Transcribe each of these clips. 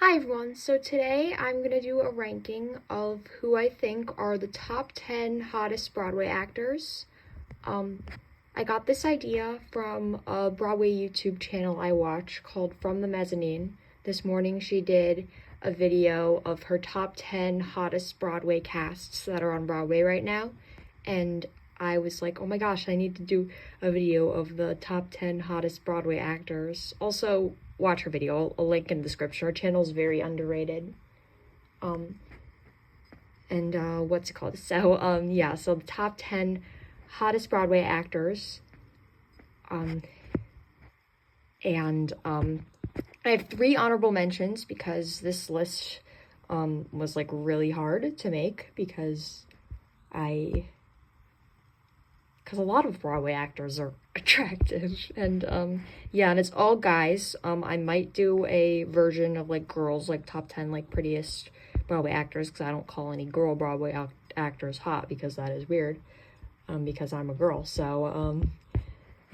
Hi everyone, so today I'm going to do a ranking of who I think are the top 10 hottest Broadway actors. I got this idea from a Broadway YouTube channel I watch called From the Mezzanine. This morning she did a video of her top 10 hottest Broadway casts that are on Broadway right now, and I was like, oh my gosh, I need to do a video of the top 10 hottest Broadway actors. Also, watch her video. I'll link in the description. Her channel's very underrated. What's it called? So the top 10 hottest Broadway actors. I have 3 honorable mentions because this list was like really hard to make because a lot of Broadway actors are attractive, and and it's all guys. I might do a version of like girls, like top 10 like prettiest Broadway actors, because I don't call any girl Broadway actors hot because that is weird, because I'm a girl. So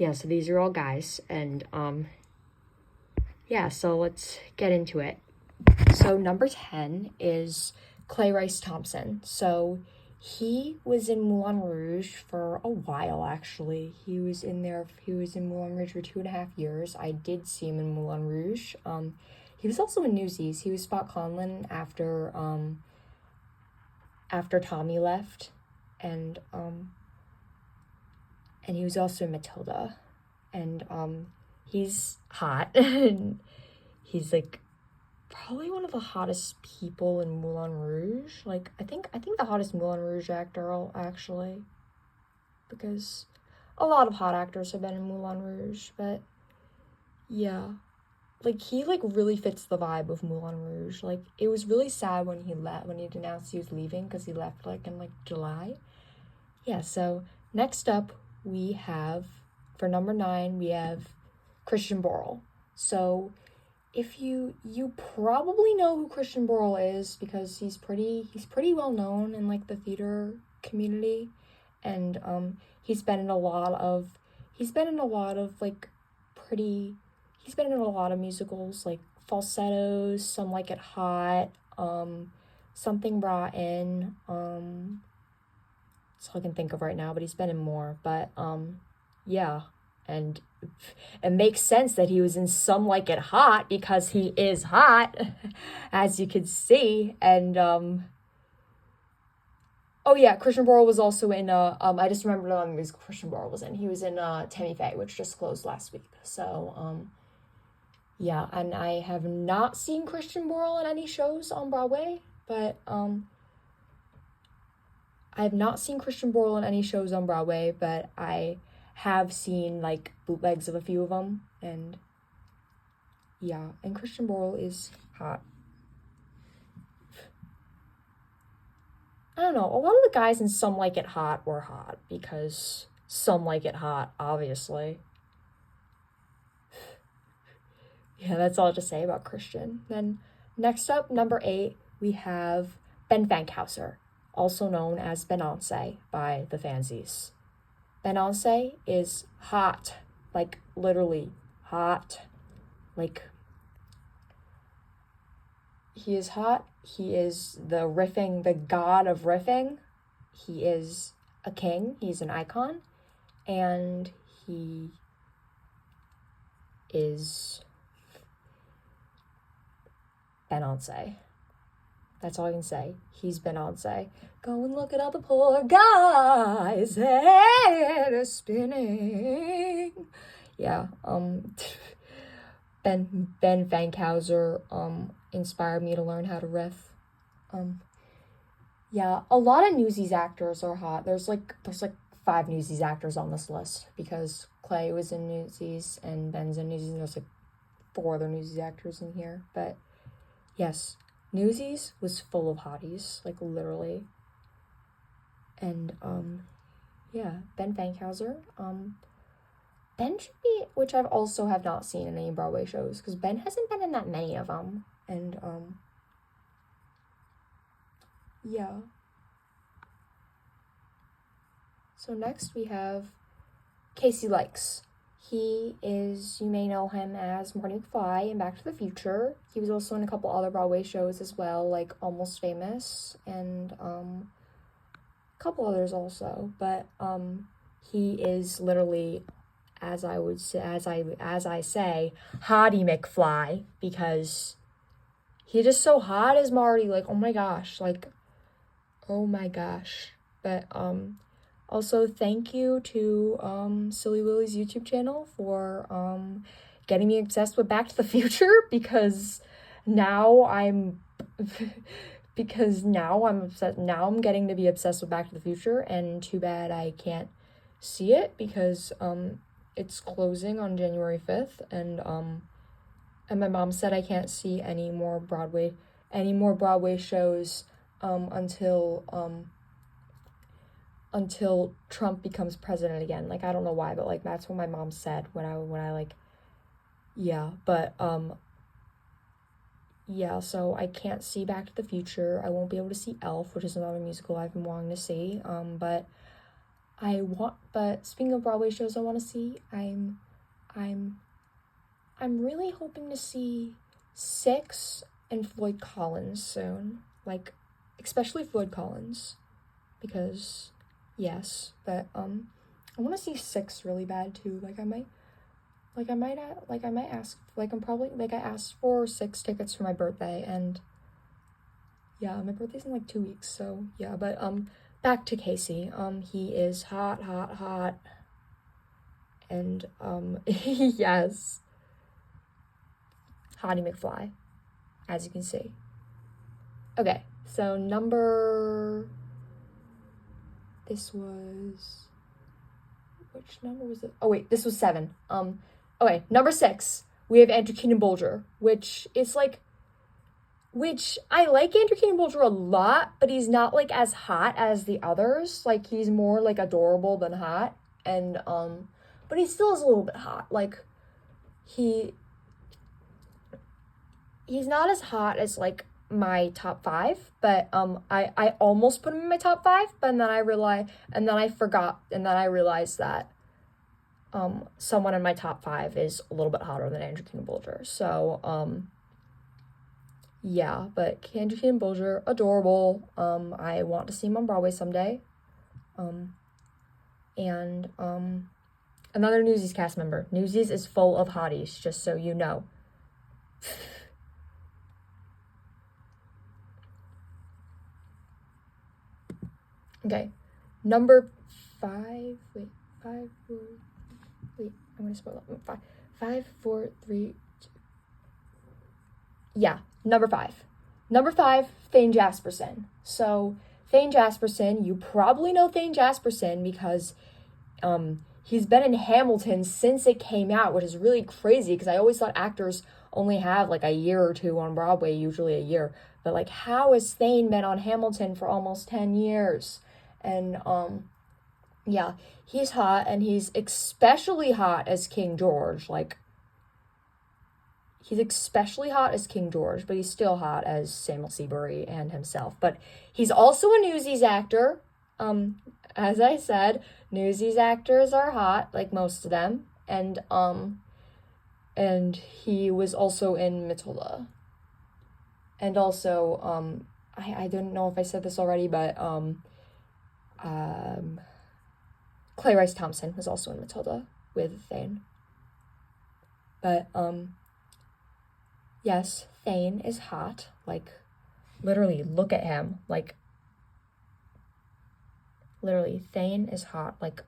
so these are all guys, and so let's get into it. So number 10 is Rice-Thomson. So he was in Moulin Rouge for a while, actually. He was in Moulin Rouge for 2.5 years. I did see him in Moulin Rouge. He was also in Newsies. He was Spot Conlon after Tommy left, and he was also in Matilda, and he's hot, and he's like probably one of the hottest people in Moulin Rouge. Like, I think the hottest Moulin Rouge actor, actually, because a lot of hot actors have been in Moulin Rouge, but yeah, like, he like really fits the vibe of Moulin Rouge. Like, it was really sad when he announced he was leaving, because he left like in like July. Yeah, so next up we have, for number 9, we have Christian Borle. So if you probably know who Christian Borle is, because he's pretty well known in like the theater community, and he's been in a lot of musicals like Falsettos, Some Like It Hot, Something Rotten, that's all I can think of right now, but he's been in more. But yeah, and it makes sense that he was in Some Like It Hot, because he is hot, as you can see. And oh yeah, Christian Borle was also in I just remembered the movies Christian Borle was in. He was in Tammy Faye, which just closed last week. So yeah, and I have not seen Christian Borle in any shows on Broadway, but I have not seen Christian Borle in any shows on Broadway, but I have seen like bootlegs of a few of them, and yeah, and Christian Borle is hot. I don't know, a lot of the guys in Some Like It Hot were hot, because Some Like It Hot, obviously. Yeah, that's all to say about Christian. Then next up, number 8, we have Ben Fankhauser, also known as Beyonce by the fansies. Beyonce is hot, like literally hot. Like, he is hot. He is the god of riffing. He is a king. He's an icon, and he is Beyonce. That's all I can say. He's Beyonce. Go and look at all the poor guys' head are spinning. Yeah, Ben Fankhauser inspired me to learn how to riff. Yeah, a lot of Newsies actors are hot. There's like 5 Newsies actors on this list, because Clay was in Newsies and Ben's in Newsies, and there's like 4 other Newsies actors in here. But yes, Newsies was full of hotties, like literally. And yeah, Ben Fankhauser. Ben should be, which I've also have not seen in any Broadway shows, because Ben hasn't been in that many of them. And yeah. So next we have Casey Likes. He is, you may know him as Marty McFly in Back to the Future. He was also in a couple other Broadway shows as well, like Almost Famous and a couple others also. But he is literally, as I say, Hottie McFly, because he's just so hot as Marty. Like, oh my gosh, But also, thank you to Silly Lily's YouTube channel for getting me obsessed with Back to the Future, because now I'm obsessed. Now I'm getting to be obsessed with Back to the Future, and too bad I can't see it because it's closing on January 5th, and my mom said I can't see any more Broadway shows until Trump becomes president again. Like, I don't know why, but like that's what my mom said when I so I can't see Back to the Future. I won't be able to see Elf, which is another musical I've been wanting to see. But speaking of Broadway shows I want to see, I'm really hoping to see Six and Floyd Collins soon. Like, especially Floyd Collins, because yes, but I want to see Six really bad too. I asked for 6 tickets for my birthday, and yeah, my birthday's in like 2 weeks, so yeah. But back to Casey. He is hot, and yes, Hottie McFly, as you can see. Okay, so which number was it? Oh wait, this was 7. Okay, number 6, we have Andrew Keenan Bolger, which I like Andrew Keenan Bolger a lot, but he's not like as hot as the others. Like, he's more like adorable than hot, and but he still is a little bit hot. Like, he's not as hot as like my top 5, but I almost put him in my top 5, but then I realized that someone in my top 5 is a little bit hotter than Andrew Keenan Bolger. So yeah, but Andrew Keenan Bolger, adorable. I want to see him on Broadway someday. And another Newsies cast member. Newsies is full of hotties, just so you know. Okay, number 5. I'm gonna spoil it. 5, 4, 3, 2. Yeah, number 5. Number 5, Thayne Jasperson. So, Thayne Jasperson, you probably know Thayne Jasperson because he's been in Hamilton since it came out, which is really crazy because I always thought actors only have like a year or two on Broadway, usually a year. But like, how has Thayne been on Hamilton for almost 10 years? And yeah, he's hot, and he's especially hot as King George. Like, he's especially hot as King George, but he's still hot as Samuel Seabury and himself. But he's also a Newsies actor. As I said, Newsies actors are hot, like most of them. And he was also in Matilda. And also, I don't know if I said this already, but Clay Rice-Thomson was also in Matilda with Thayne. But yes, Thayne is hot. Like, literally, look at him. Like, literally, Thayne is hot. Like,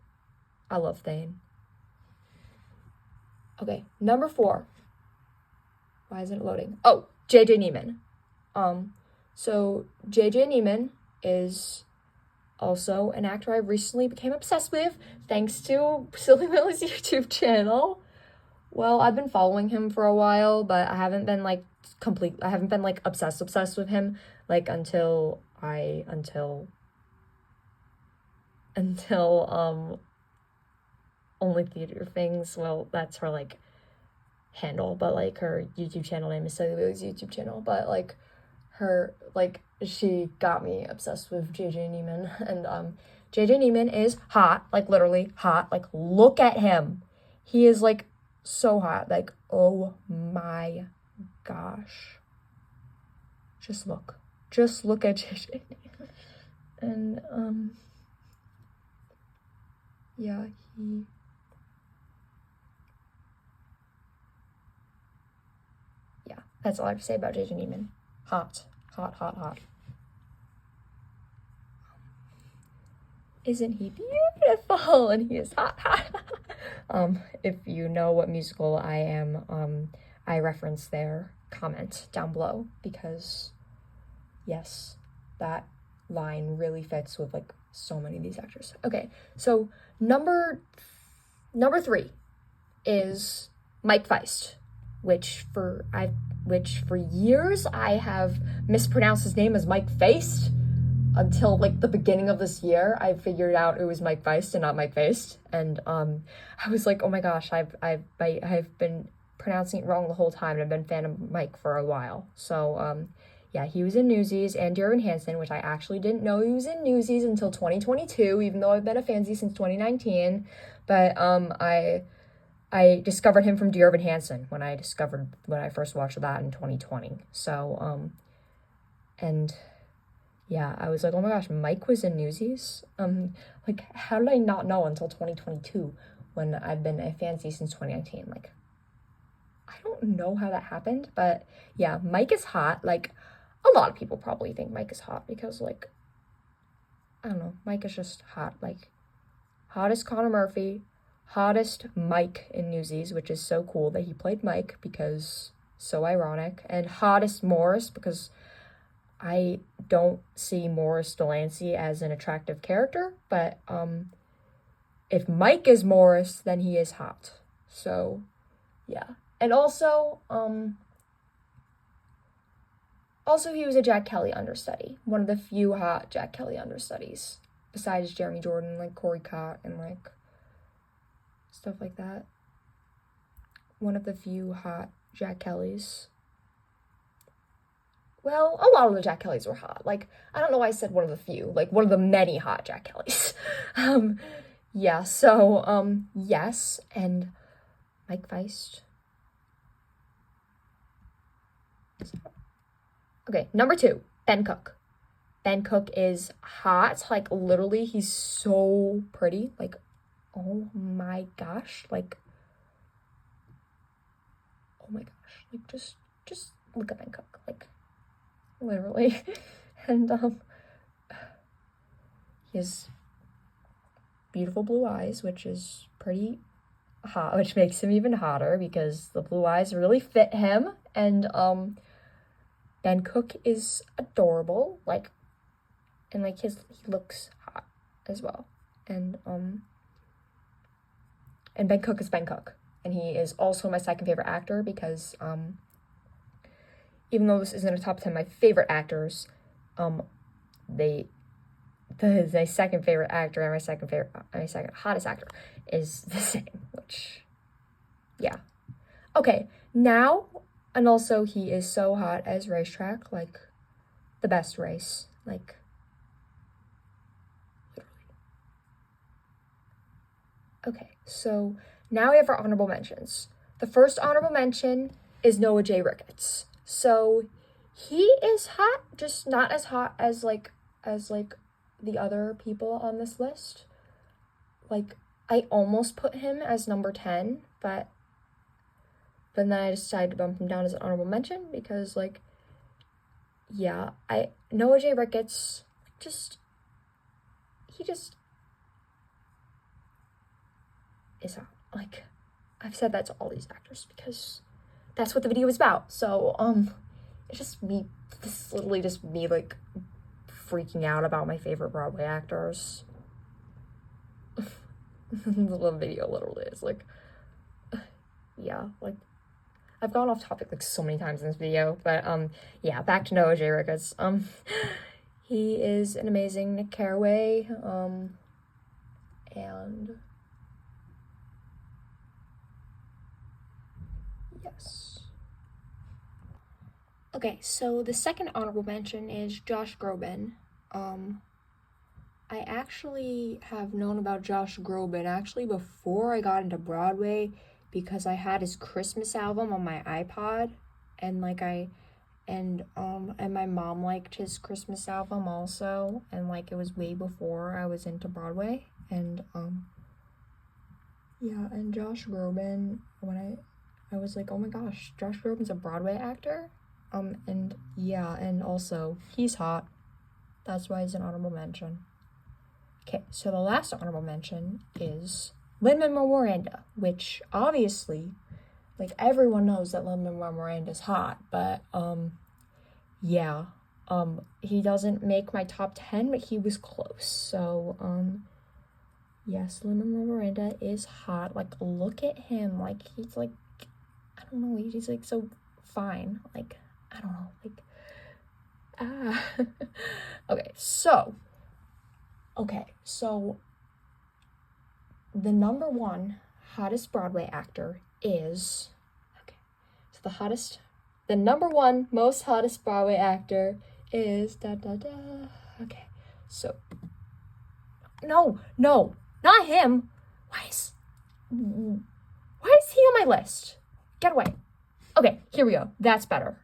I love Thayne. Okay, number 4. Why isn't it loading? Oh, J.J. Niemann. So J.J. Niemann is also an actor I recently became obsessed with, thanks to Silly Lily's YouTube channel. Well, I've been following him for a while, but I haven't been like obsessed with him, like until Only Theater Things. Well, that's her like handle, but like her YouTube channel name is Silly Lily's YouTube channel, but like her, like, she got me obsessed with J.J. Niemann, and J.J. Niemann is hot, like literally hot. Like, look at him. He is, like, so hot. Like, oh my gosh. Just look. Just look at it. And, yeah, yeah, that's all I have to say about JJ Niemann. Hot. Hot, hot, hot. Isn't he beautiful? And he is hot, hot. If you know what musical I am, I reference their comment down below, because yes, that line really fits with, like, so many of these actors. Okay, so number 3 is Mike Feist, which for years I have mispronounced his name as Mike Faist, until, like, the beginning of this year. I figured out it was Mike Feist and not Mike Faist, and I was like, oh my gosh, I've been pronouncing it wrong the whole time, and I've been a fan of Mike for a while. So yeah, he was in Newsies and Dear Evan Hansen, which I actually didn't know he was in Newsies until 2022, even though I've been a fansy since 2019. But I discovered him from Dear Evan Hansen when I first watched that in 2020. So and yeah, I was like, oh my gosh, Mike was in Newsies? Like, how did I not know until 2022 when I've been a fansy since 2019? Like, I don't know how that happened, but yeah, Mike is hot. Like, a lot of people probably think Mike is hot because, like, I don't know, Mike is just hot. Like, hottest Connor Murphy, hottest Mike in Newsies, which is so cool that he played Mike, because so ironic, and hottest Morris, because I don't see Morris Delancey as an attractive character, but if Mike is Morris, then he is hot. So yeah. And also he was a Jack Kelly understudy, one of the few hot Jack Kelly understudies, besides Jeremy Jordan, like Corey Cott and, like, stuff like that. One of the few hot Jack Kellys. Well, a lot of the Jack Kellys were hot. Like, I don't know why I said one of the few. Like, one of the many hot Jack Kellys. Yeah, so, yes, and Mike Feist. Okay, number 2, Ben Cook. Ben Cook is hot. Like, literally, he's so pretty. Like, oh my gosh. Like, oh my gosh. Like, just look at Ben Cook. Like, literally. And he has beautiful blue eyes, which is pretty hot, which makes him even hotter because the blue eyes really fit him. And Ben Cook is adorable, like, and, like, he looks hot as well. And Ben Cook is Ben Cook, and he is also my second favorite actor, because even though this isn't a top 10 my favorite actors, my second favorite actor and my second hottest actor is the same, which, yeah. Okay, now, and also he is so hot as Racetrack, like, the best race, like, literally. Okay, so now we have our honorable mentions. The first honorable mention is Noah J. Ricketts. So he is hot, just not as hot as the other people on this list. Like, I almost put him as number 10, but then I decided to bump him down as an honorable mention because, like, yeah, Noah J. Ricketts, he just is hot. Like, I've said that to all these actors because that's what the video is about. So, it's just me, this is literally just me, like, freaking out about my favorite Broadway actors. The video literally is, like, yeah, like, I've gone off topic, like, so many times in this video, but, yeah, back to Noah J. Ricketts. He is an amazing Nick Carraway, and yes. Okay, so the second honorable mention is Josh Groban. I actually have known about Josh Groban actually before I got into Broadway, because I had his Christmas album on my iPod, and and my mom liked his Christmas album also, and like it was way before I was into Broadway. And yeah, and Josh Groban, when I was like, oh my gosh, Josh Groban's a Broadway actor. And yeah, and also he's hot. That's why he's an honorable mention. Okay, so the last honorable mention is Lin-Manuel Miranda, which obviously, like, everyone knows that Lin-Manuel Miranda's hot, but yeah, he doesn't make my top 10, but he was close. So yes, Lin-Manuel Miranda is hot. Like, look at him. Like, he's like, I don't know, he's like so fine. Like, I don't know, like, okay, so the number one hottest Broadway actor is, the number one most hottest Broadway actor is okay, so no, not him. Why is he on my list? Get away. Okay, here we go. That's better.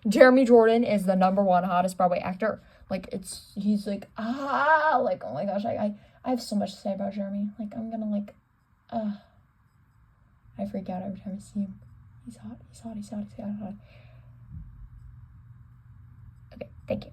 Jeremy Jordan is the number one hottest Broadway actor. Like, he's like, like, oh my gosh, I have so much to say about Jeremy. Like, I'm gonna, like, I freak out every time I see him. He's hot. Okay, thank you.